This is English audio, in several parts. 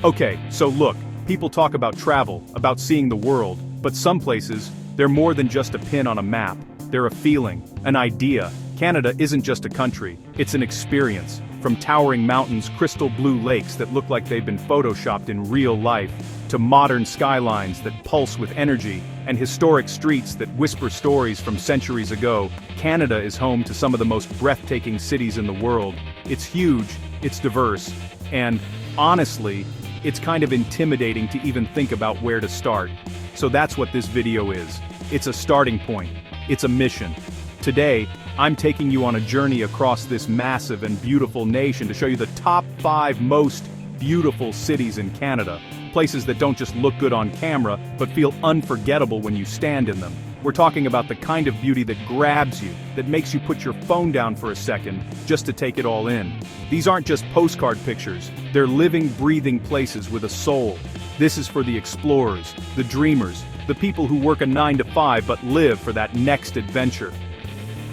Okay, so look, people talk about travel, about seeing the world, but some places, they're more than just a pin on a map. They're a feeling, an idea. Canada isn't just a country, it's an experience. From towering mountains, crystal blue lakes that look like they've been photoshopped in real life, to modern skylines that pulse with energy, and historic streets that whisper stories from centuries ago, Canada is home to some of the most breathtaking cities in the world. It's huge, it's diverse, and, honestly, it's kind of intimidating to even think about where to start. So that's what this video is. It's a starting point. It's a mission. Today, I'm taking you on a journey across this massive and beautiful nation to show you the top 5 most beautiful cities in Canada. Places that don't just look good on camera, but feel unforgettable when you stand in them. We're talking about the kind of beauty that grabs you, that makes you put your phone down for a second, just to take it all in. These aren't just postcard pictures, they're living, breathing places with a soul. This is for the explorers, the dreamers, the people who work a 9-to-5 but live for that next adventure.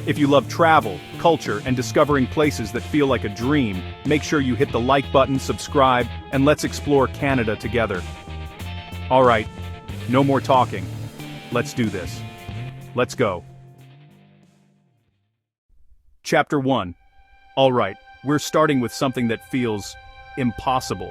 If you love travel, culture, and discovering places that feel like a dream, make sure you hit the like button, subscribe, and let's explore Canada together. Alright, no more talking. Let's do this. Let's go. Chapter 1. Alright, we're starting with something that feels impossible.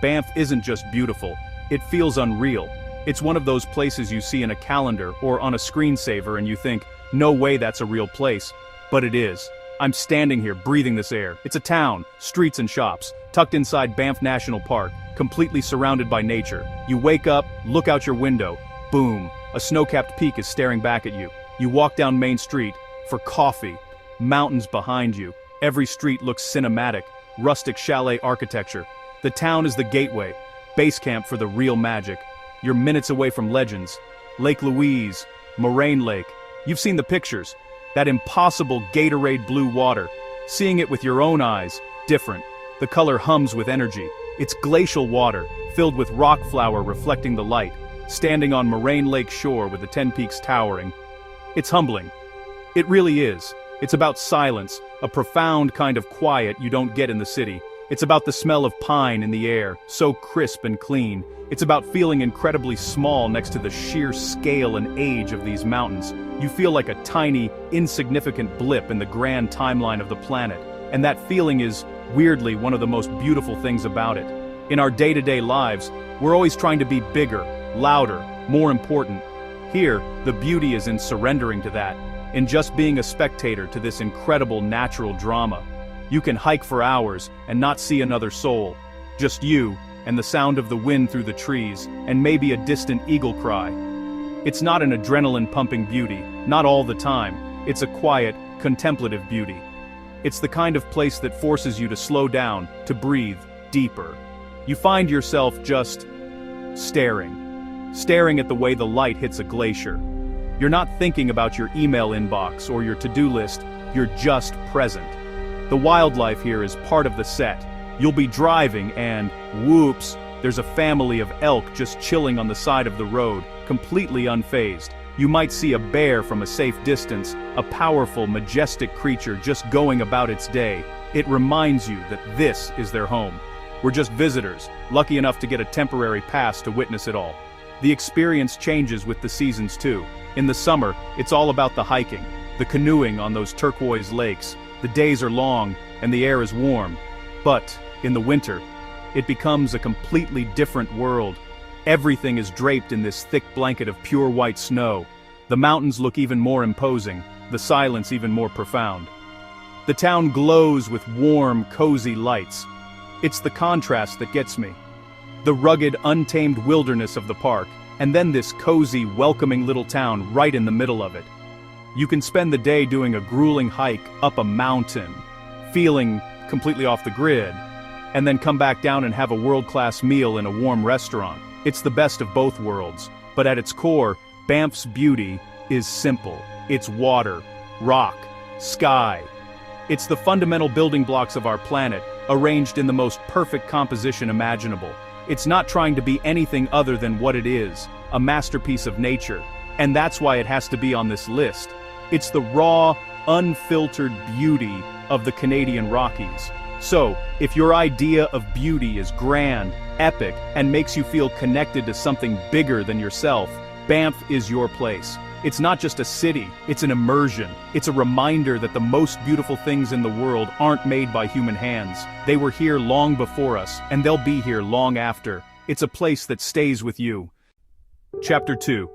Banff isn't just beautiful, it feels unreal. It's one of those places you see in a calendar or on a screensaver and you think, no way that's a real place. But it is. I'm standing here breathing this air. It's a town, streets and shops, tucked inside Banff National Park, completely surrounded by nature. You wake up, look out your window, boom, a snow-capped peak is staring back at you. You walk down Main Street for coffee, mountains behind you. Every street looks cinematic, rustic chalet architecture. The town is the gateway, base camp for the real magic. You're minutes away from legends. Lake Louise, Moraine Lake. You've seen the pictures. That impossible Gatorade blue water. Seeing it with your own eyes, different. The color hums with energy. It's glacial water, filled with rock flour reflecting the light. Standing on Moraine Lake shore with the 10 peaks towering. It's humbling. It really is. It's about silence, a profound kind of quiet you don't get in the city. It's about the smell of pine in the air, so crisp and clean. It's about feeling incredibly small next to the sheer scale and age of these mountains. You feel like a tiny, insignificant blip in the grand timeline of the planet. And that feeling is, weirdly, one of the most beautiful things about it. In our day-to-day lives, we're always trying to be bigger, louder, more important. Here, the beauty is in surrendering to that, in just being a spectator to this incredible natural drama. You can hike for hours and not see another soul. Just you, and the sound of the wind through the trees, and maybe a distant eagle cry. It's not an adrenaline-pumping beauty, not all the time. It's a quiet, contemplative beauty. It's the kind of place that forces you to slow down, to breathe deeper. You find yourself just staring at the way the light hits a glacier. You're not thinking about your email inbox or your to-do list, you're just present. The wildlife here is part of the set. You'll be driving and, whoops, there's a family of elk just chilling on the side of the road, completely unfazed. You might see a bear from a safe distance, a powerful, majestic creature just going about its day. It reminds you that this is their home. We're just visitors, lucky enough to get a temporary pass to witness it all. The experience changes with the seasons too. In the summer, it's all about the hiking, the canoeing on those turquoise lakes. The days are long, and the air is warm. But, in the winter, it becomes a completely different world. Everything is draped in this thick blanket of pure white snow. The mountains look even more imposing, the silence even more profound. The town glows with warm, cozy lights. It's the contrast that gets me. The rugged, untamed wilderness of the park, and then this cozy, welcoming little town right in the middle of it. You can spend the day doing a grueling hike up a mountain, feeling completely off the grid, and then come back down and have a world-class meal in a warm restaurant. It's the best of both worlds, but at its core, Banff's beauty is simple. It's water, rock, sky. It's the fundamental building blocks of our planet, arranged in the most perfect composition imaginable. It's not trying to be anything other than what it is, a masterpiece of nature, and that's why it has to be on this list. It's the raw, unfiltered beauty of the Canadian Rockies. So, if your idea of beauty is grand, epic, and makes you feel connected to something bigger than yourself, Banff is your place. It's not just a city, it's an immersion. It's a reminder that the most beautiful things in the world aren't made by human hands. They were here long before us, and they'll be here long after. It's a place that stays with you. Chapter 2.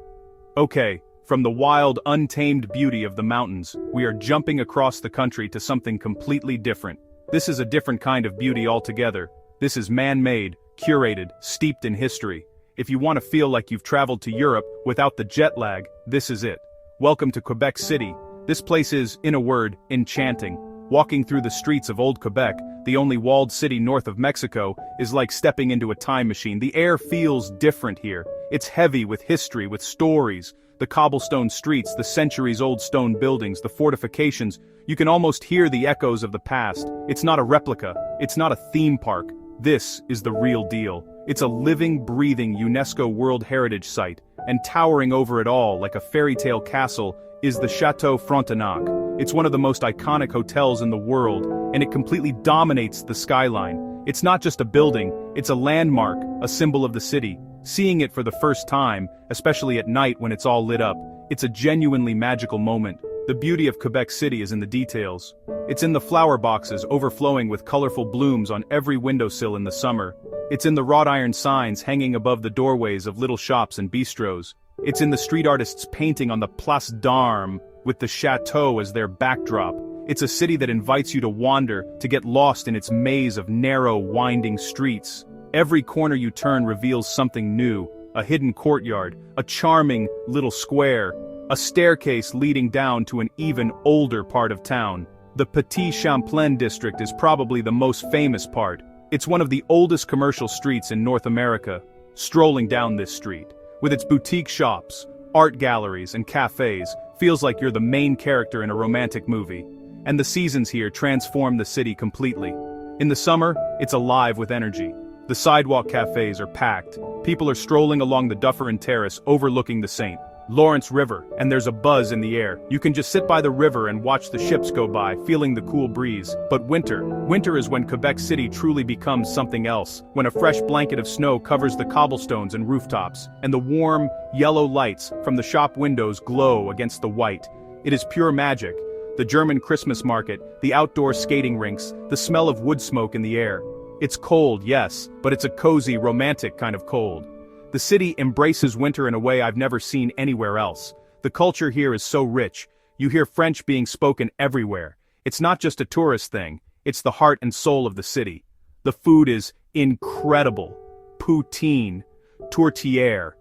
Okay, from the wild, untamed beauty of the mountains, we are jumping across the country to something completely different. This is a different kind of beauty altogether. This is man-made, curated, steeped in history. If you want to feel like you've traveled to Europe without the jet lag, this is it. Welcome to Quebec City. This place is, in a word, enchanting. Walking through the streets of Old Quebec, the only walled city north of Mexico, is like stepping into a time machine. The air feels different here. It's heavy with history, with stories. The cobblestone streets, the centuries-old stone buildings, the fortifications, you can almost hear the echoes of the past. It's not a replica. It's not a theme park. This is the real deal. It's a living, breathing UNESCO World Heritage Site, and towering over it all like a fairy tale castle is the Chateau Frontenac. It's one of the most iconic hotels in the world, and it completely dominates the skyline. It's not just a building, it's a landmark, a symbol of the city. Seeing it for the first time, especially at night when it's all lit up, it's a genuinely magical moment. The beauty of Quebec City is in the details. It's in the flower boxes overflowing with colorful blooms on every windowsill in the summer. It's in the wrought iron signs hanging above the doorways of little shops and bistros. It's in the street artists painting on the Place d'Armes with the chateau as their backdrop. It's a city that invites you to wander, to get lost in its maze of narrow, winding streets. Every corner you turn reveals something new, a hidden courtyard, a charming little square, a staircase leading down to an even older part of town. The Petit Champlain district is probably the most famous part. It's one of the oldest commercial streets in North America. Strolling down this street, with its boutique shops, art galleries, and cafes, feels like you're the main character in a romantic movie. And the seasons here transform the city completely. In the summer, it's alive with energy. The sidewalk cafes are packed. People are strolling along the Dufferin Terrace overlooking the St. Lawrence River, and there's a buzz in the air. You can just sit by the river and watch the ships go by, feeling the cool breeze. But winter is when Quebec City truly becomes something else, when a fresh blanket of snow covers the cobblestones and rooftops, and the warm, yellow lights from the shop windows glow against the white. It is pure magic. The German Christmas market, the outdoor skating rinks, the smell of wood smoke in the air. It's cold, yes, but it's a cozy, romantic kind of cold. The city embraces winter in a way I've never seen anywhere else. The culture here is so rich. You hear French being spoken everywhere. It's not just a tourist thing, it's the heart and soul of the city. The food is incredible. Poutine, tourtière,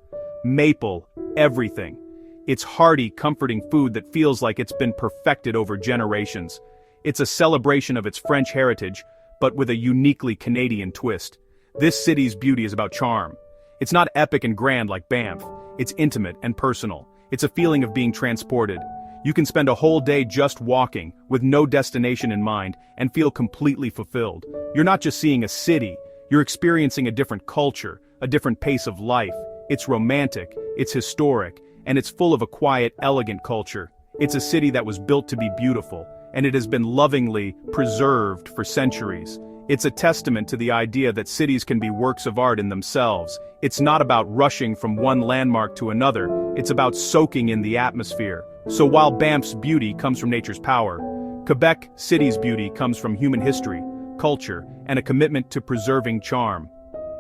maple, everything. It's hearty, comforting food that feels like it's been perfected over generations. It's a celebration of its French heritage, but with a uniquely Canadian twist. This city's beauty is about charm. It's not epic and grand like Banff. It's intimate and personal. It's a feeling of being transported. You can spend a whole day just walking, with no destination in mind, and feel completely fulfilled. You're not just seeing a city, you're experiencing a different culture, a different pace of life. It's romantic, it's historic, and it's full of a quiet, elegant culture. It's a city that was built to be beautiful, and it has been lovingly preserved for centuries. It's a testament to the idea that cities can be works of art in themselves. It's not about rushing from one landmark to another, it's about soaking in the atmosphere. So while Banff's beauty comes from nature's power, Quebec City's beauty comes from human history, culture, and a commitment to preserving charm.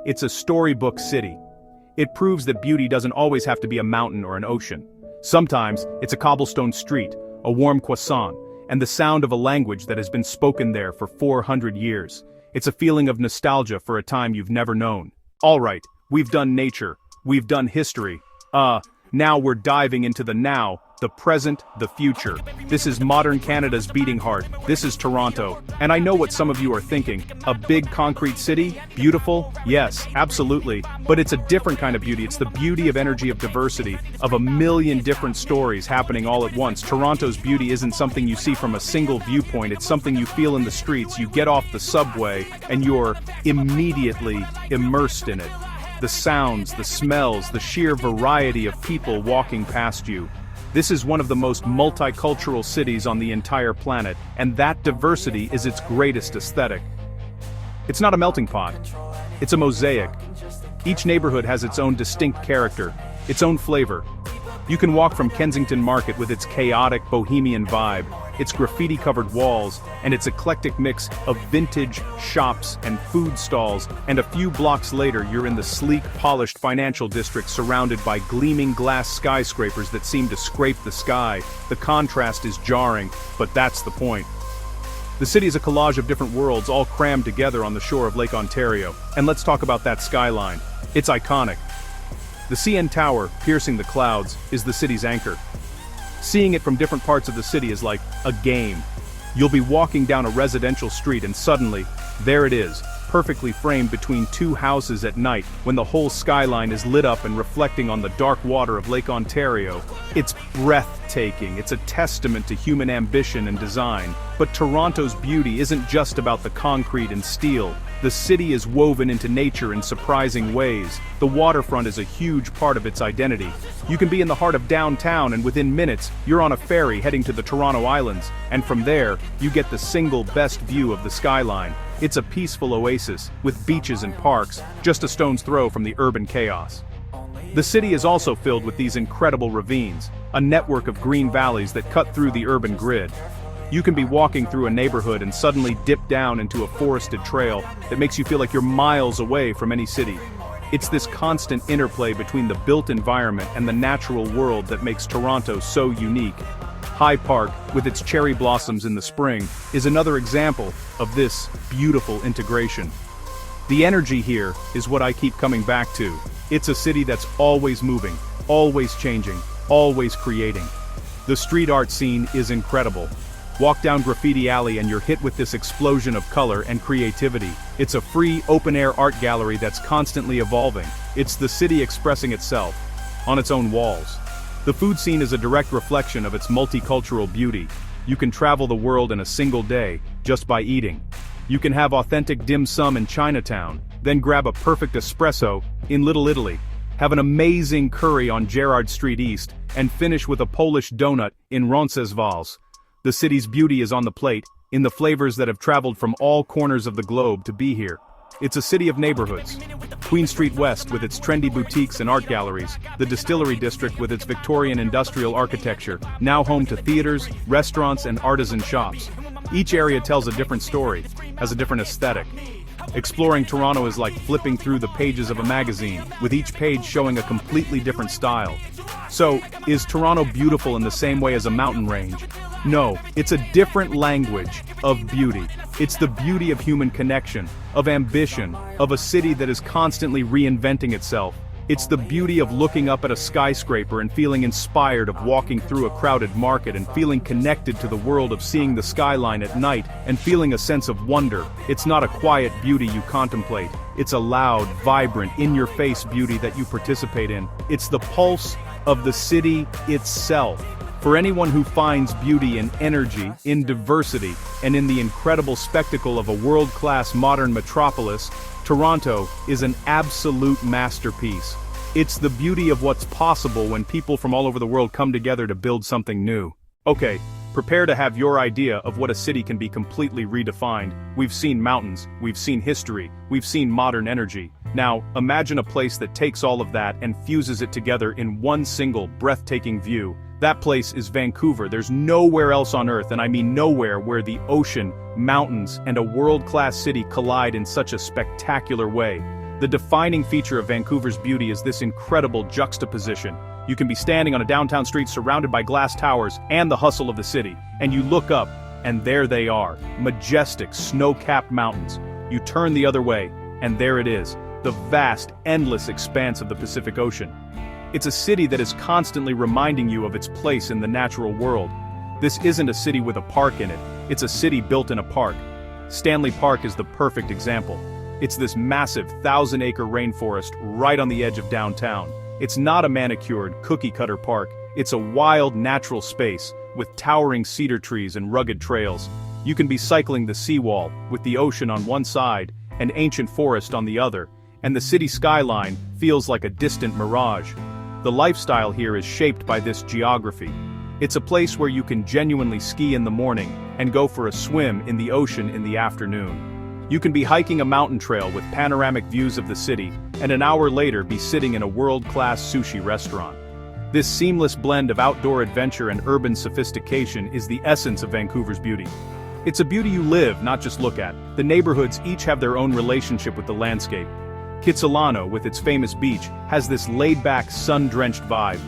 It's a storybook city. It proves that beauty doesn't always have to be a mountain or an ocean. Sometimes it's a cobblestone street, a warm croissant, and the sound of a language that has been spoken there for 400 years. It's a feeling of nostalgia for a time you've never known. All right, we've done nature, we've done history. Now we're diving into the now, the present, the future. This is modern Canada's beating heart. This is Toronto. And I know what some of you are thinking. A big concrete city? Beautiful? Yes, absolutely. But it's a different kind of beauty. It's the beauty of energy, of diversity, of a million different stories happening all at once. Toronto's beauty isn't something you see from a single viewpoint. It's something you feel in the streets. You get off the subway and you're immediately immersed in it. The sounds, the smells, the sheer variety of people walking past you. This is one of the most multicultural cities on the entire planet, and that diversity is its greatest aesthetic. It's not a melting pot. It's a mosaic. Each neighborhood has its own distinct character, its own flavor. You can walk from Kensington Market with its chaotic bohemian vibe, its graffiti-covered walls, and its eclectic mix of vintage shops and food stalls, and a few blocks later you're in the sleek, polished financial district surrounded by gleaming glass skyscrapers that seem to scrape the sky. The contrast is jarring, but that's the point. The city is a collage of different worlds all crammed together on the shore of Lake Ontario, and let's talk about that skyline. It's iconic. The CN Tower, piercing the clouds, is the city's anchor. Seeing it from different parts of the city is like a game. You'll be walking down a residential street and suddenly, there it is, perfectly framed between two houses at night when the whole skyline is lit up and reflecting on the dark water of Lake Ontario. It's breathtaking. It's a testament to human ambition and design. But Toronto's beauty isn't just about the concrete and steel. The city is woven into nature in surprising ways. The waterfront is a huge part of its identity. You can be in the heart of downtown and within minutes, you're on a ferry heading to the Toronto Islands, and from there, you get the single best view of the skyline. It's a peaceful oasis, with beaches and parks, just a stone's throw from the urban chaos. The city is also filled with these incredible ravines, a network of green valleys that cut through the urban grid. You can be walking through a neighborhood and suddenly dip down into a forested trail that makes you feel like you're miles away from any city. It's this constant interplay between the built environment and the natural world that makes Toronto so unique. High Park, with its cherry blossoms in the spring, is another example of this beautiful integration. The energy here is what I keep coming back to. It's a city that's always moving, always changing, always creating. The street art scene is incredible. Walk down Graffiti Alley and you're hit with this explosion of color and creativity. It's a free, open-air art gallery that's constantly evolving. It's the city expressing itself, on its own walls. The food scene is a direct reflection of its multicultural beauty. You can travel the world in a single day, just by eating. You can have authentic dim sum in Chinatown, then grab a perfect espresso in Little Italy, have an amazing curry on Gerrard Street East, and finish with a Polish donut in Roncesvalles. The city's beauty is on the plate, in the flavors that have traveled from all corners of the globe to be here. It's a city of neighborhoods. Queen Street West with its trendy boutiques and art galleries, the Distillery District with its Victorian industrial architecture, now home to theaters, restaurants, and artisan shops. Each area tells a different story, has a different aesthetic. Exploring Toronto is like flipping through the pages of a magazine, with each page showing a completely different style. So, is Toronto beautiful in the same way as a mountain range? No, it's a different language of beauty. It's the beauty of human connection, of ambition, of a city that is constantly reinventing itself. It's the beauty of looking up at a skyscraper and feeling inspired, of walking through a crowded market and feeling connected to the world, of seeing the skyline at night and feeling a sense of wonder. It's not a quiet beauty you contemplate. It's a loud, vibrant, in-your-face beauty that you participate in. It's the pulse of the city itself. For anyone who finds beauty in energy, in diversity, and in the incredible spectacle of a world-class modern metropolis, Toronto is an absolute masterpiece. It's the beauty of what's possible when people from all over the world come together to build something new. Okay, prepare to have your idea of what a city can be completely redefined. We've seen mountains, we've seen history, we've seen modern energy. Now, imagine a place that takes all of that and fuses it together in one single, breathtaking view. That place is Vancouver. There's nowhere else on Earth, and I mean nowhere, where the ocean, mountains, and a world-class city collide in such a spectacular way. The defining feature of Vancouver's beauty is this incredible juxtaposition. You can be standing on a downtown street surrounded by glass towers and the hustle of the city, and you look up, and there they are, majestic, snow-capped mountains. You turn the other way, and there it is, the vast, endless expanse of the Pacific Ocean. It's a city that is constantly reminding you of its place in the natural world. This isn't a city with a park in it, it's a city built in a park. Stanley Park is the perfect example. It's this massive 1,000-acre rainforest right on the edge of downtown. It's not a manicured, cookie-cutter park. It's a wild, natural space, with towering cedar trees and rugged trails. You can be cycling the seawall, with the ocean on one side, and ancient forest on the other, and the city skyline feels like a distant mirage. The lifestyle here is shaped by this geography. It's a place where you can genuinely ski in the morning and go for a swim in the ocean in the afternoon. You can be hiking a mountain trail with panoramic views of the city, and an hour later be sitting in a world-class sushi restaurant. This seamless blend of outdoor adventure and urban sophistication is the essence of Vancouver's beauty. It's a beauty you live, not just look at. The neighborhoods each have their own relationship with the landscape. Kitsilano, with its famous beach, has this laid-back, sun-drenched vibe.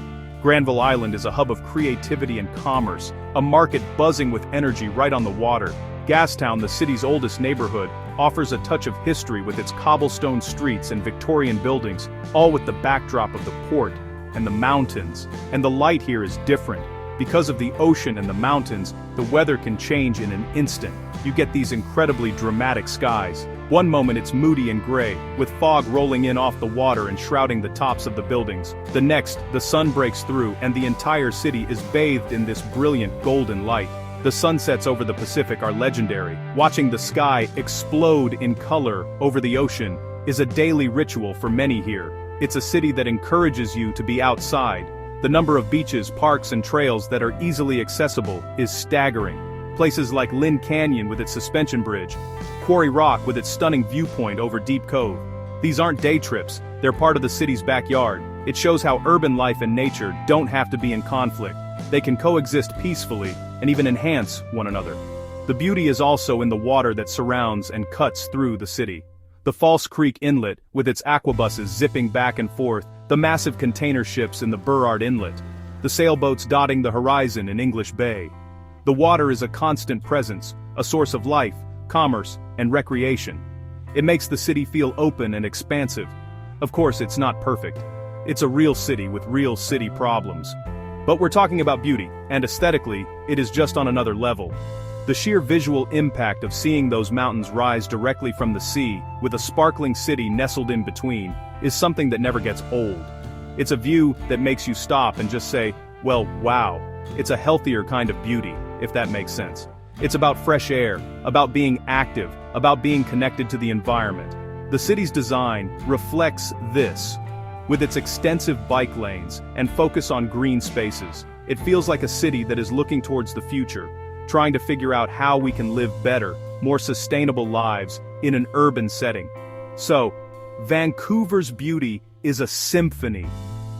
Granville Island is a hub of creativity and commerce, a market buzzing with energy right on the water. Gastown, the city's oldest neighborhood, offers a touch of history with its cobblestone streets and Victorian buildings, all with the backdrop of the port and the mountains. And the light here is different. Because of the ocean and the mountains, the weather can change in an instant. You get these incredibly dramatic skies. One moment it's moody and gray, with fog rolling in off the water and shrouding the tops of the buildings. The next, the sun breaks through and the entire city is bathed in this brilliant golden light. The sunsets over the Pacific are legendary. Watching the sky explode in color over the ocean is a daily ritual for many here. It's a city that encourages you to be outside. The number of beaches, parks, and trails that are easily accessible is staggering. Places like Lynn Canyon with its suspension bridge, Quarry Rock with its stunning viewpoint over Deep Cove. These aren't day trips, they're part of the city's backyard. It shows how urban life and nature don't have to be in conflict. They can coexist peacefully and even enhance one another. The beauty is also in the water that surrounds and cuts through the city. The False Creek Inlet, with its aquabuses zipping back and forth, the massive container ships in the Burrard Inlet, the sailboats dotting the horizon in English Bay. The water is a constant presence, a source of life, commerce, and recreation. It makes the city feel open and expansive. Of course, it's not perfect. It's a real city with real city problems. But we're talking about beauty, and aesthetically, it is just on another level. The sheer visual impact of seeing those mountains rise directly from the sea, with a sparkling city nestled in between, is something that never gets old. It's a view that makes you stop and just say, well, wow. It's a healthier kind of beauty, if that makes sense. It's about fresh air, about being active, about being connected to the environment. The city's design reflects this. With its extensive bike lanes and focus on green spaces, it feels like a city that is looking towards the future, trying to figure out how we can live better, more sustainable lives in an urban setting. So, Vancouver's beauty is a symphony.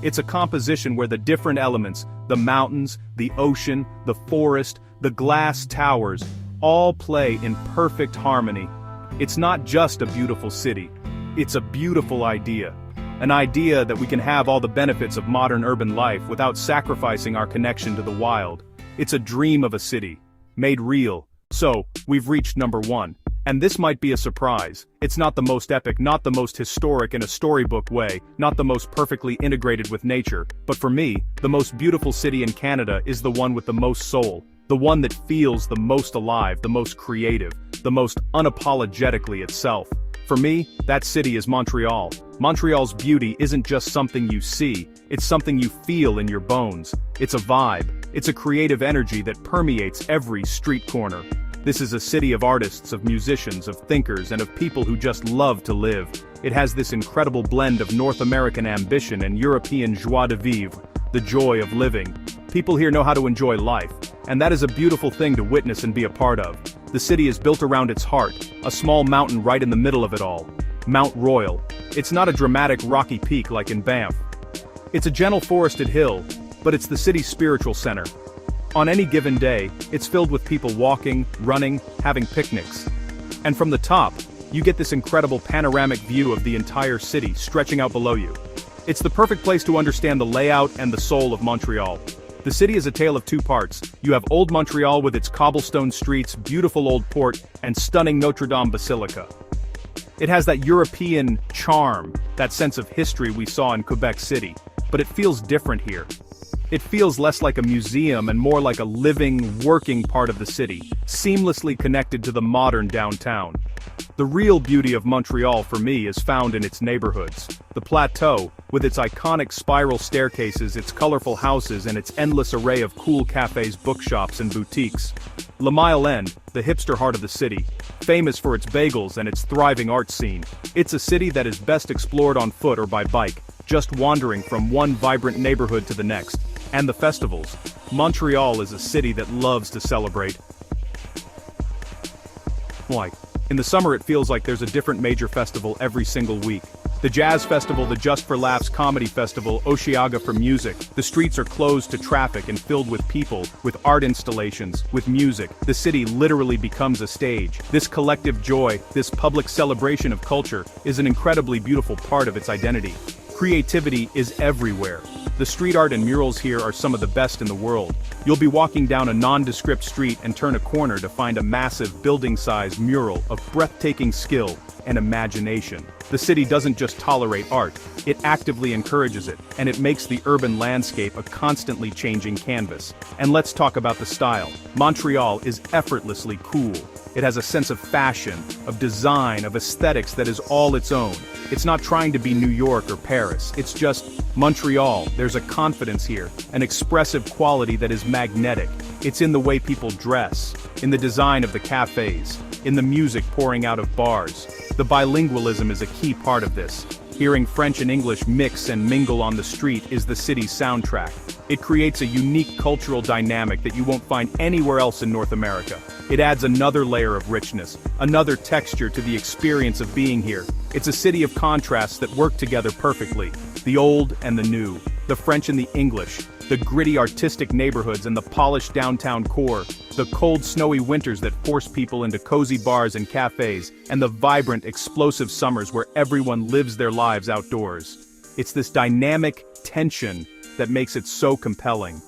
It's a composition where the different elements, the mountains, the ocean, the forest, the glass towers, all play in perfect harmony. It's not just a beautiful city, it's a beautiful idea. An idea that we can have all the benefits of modern urban life without sacrificing our connection to the wild. It's a dream of a city, made real. So, we've reached number 1. And this might be a surprise. It's not the most epic, not the most historic in a storybook way, not the most perfectly integrated with nature, but for me, the most beautiful city in Canada is the one with the most soul, the one that feels the most alive, the most creative, the most unapologetically itself. For me, that city is Montreal. Montreal's beauty isn't just something you see, it's something you feel in your bones. It's a vibe, it's a creative energy that permeates every street corner. This is a city of artists, of musicians, of thinkers, and of people who just love to live. It has this incredible blend of North American ambition and European joie de vivre, the joy of living. People here know how to enjoy life, and that is a beautiful thing to witness and be a part of. The city is built around its heart, a small mountain right in the middle of it all. Mount Royal. It's not a dramatic rocky peak like in Banff. It's a gentle forested hill, but it's the city's spiritual center. On any given day, it's filled with people walking, running, having picnics. And from the top, you get this incredible panoramic view of the entire city stretching out below you. It's the perfect place to understand the layout and the soul of Montreal. The city is a tale of two parts. You have Old Montreal with its cobblestone streets, beautiful old port, and stunning Notre Dame Basilica. It has that European charm, that sense of history we saw in Quebec City, but it feels different here. It feels less like a museum and more like a living, working part of the city, seamlessly connected to the modern downtown. The real beauty of Montreal for me is found in its neighborhoods. The Plateau, with its iconic spiral staircases, its colorful houses, and its endless array of cool cafes, bookshops, and boutiques. Le Mile End, the hipster heart of the city, famous for its bagels and its thriving art scene. It's a city that is best explored on foot or by bike, just wandering from one vibrant neighborhood to the next. And the festivals. Montreal is a city that loves to celebrate. Like In the summer it feels like there's a different major festival every single week. The Jazz Festival, the Just for Laughs Comedy Festival, Osheaga for music. The streets are closed to traffic and filled with people, with art installations, with music. The city literally becomes a stage. This collective joy, this public celebration of culture, is an incredibly beautiful part of its identity. Creativity is everywhere. The street art and murals here are some of the best in the world. You'll be walking down a nondescript street and turn a corner to find a massive building-sized mural of breathtaking skill and imagination. The city doesn't just tolerate art, it actively encourages it, and it makes the urban landscape a constantly changing canvas. And let's talk about the style. Montreal is effortlessly cool. It has a sense of fashion, of design, of aesthetics that is all its own. It's not trying to be New York or Paris, it's just Montreal. There's a confidence here, an expressive quality that is magnetic. It's in the way people dress, in the design of the cafes, in the music pouring out of bars. The bilingualism is a key part of this. Hearing French and English mix and mingle on the street is the city's soundtrack. It creates a unique cultural dynamic that you won't find anywhere else in North America. It adds another layer of richness, another texture to the experience of being here. It's a city of contrasts that work together perfectly. The old and the new, the French and the English, the gritty artistic neighborhoods and the polished downtown core, the cold snowy winters that force people into cozy bars and cafes, and the vibrant explosive summers where everyone lives their lives outdoors. It's this dynamic tension that makes it so compelling.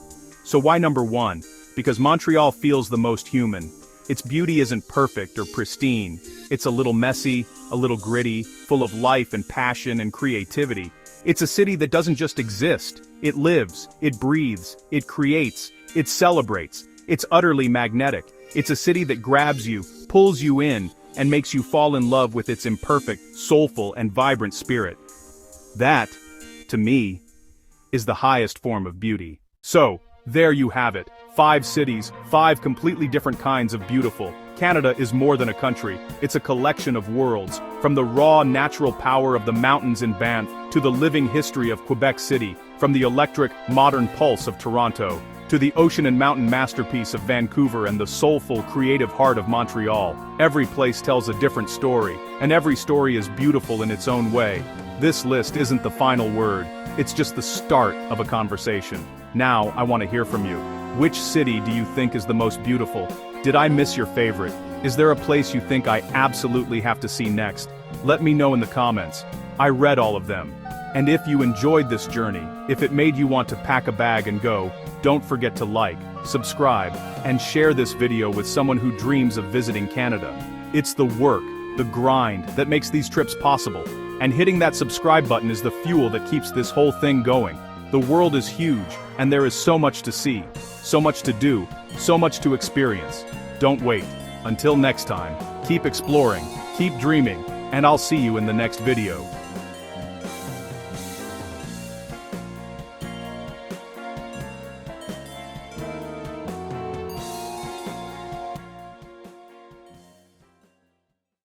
So why number one? Because Montreal feels the most human. Its beauty isn't perfect or pristine. It's a little messy, a little gritty, full of life and passion and creativity. It's a city that doesn't just exist. It lives, it breathes, it creates, it celebrates. It's utterly magnetic. It's a city that grabs you, pulls you in, and makes you fall in love with its imperfect, soulful, and vibrant spirit. That, to me, is the highest form of beauty. So, there you have it. 5 cities, 5 completely different kinds of beautiful. Canada is more than a country, it's a collection of worlds. From the raw natural power of the mountains in Banff, to the living history of Quebec City, from the electric, modern pulse of Toronto, to the ocean and mountain masterpiece of Vancouver and the soulful, creative heart of Montreal. Every place tells a different story, and every story is beautiful in its own way. This list isn't the final word, it's just the start of a conversation. Now, I want to hear from you. Which city do you think is the most beautiful? Did I miss your favorite? Is there a place you think I absolutely have to see next? Let me know in the comments. I read all of them. And if you enjoyed this journey, if it made you want to pack a bag and go, don't forget to like, subscribe, and share this video with someone who dreams of visiting Canada. It's the work, the grind, that makes these trips possible. And hitting that subscribe button is the fuel that keeps this whole thing going. The world is huge, and there is so much to see, so much to do, so much to experience. Don't wait. Until next time, keep exploring, keep dreaming, and I'll see you in the next video.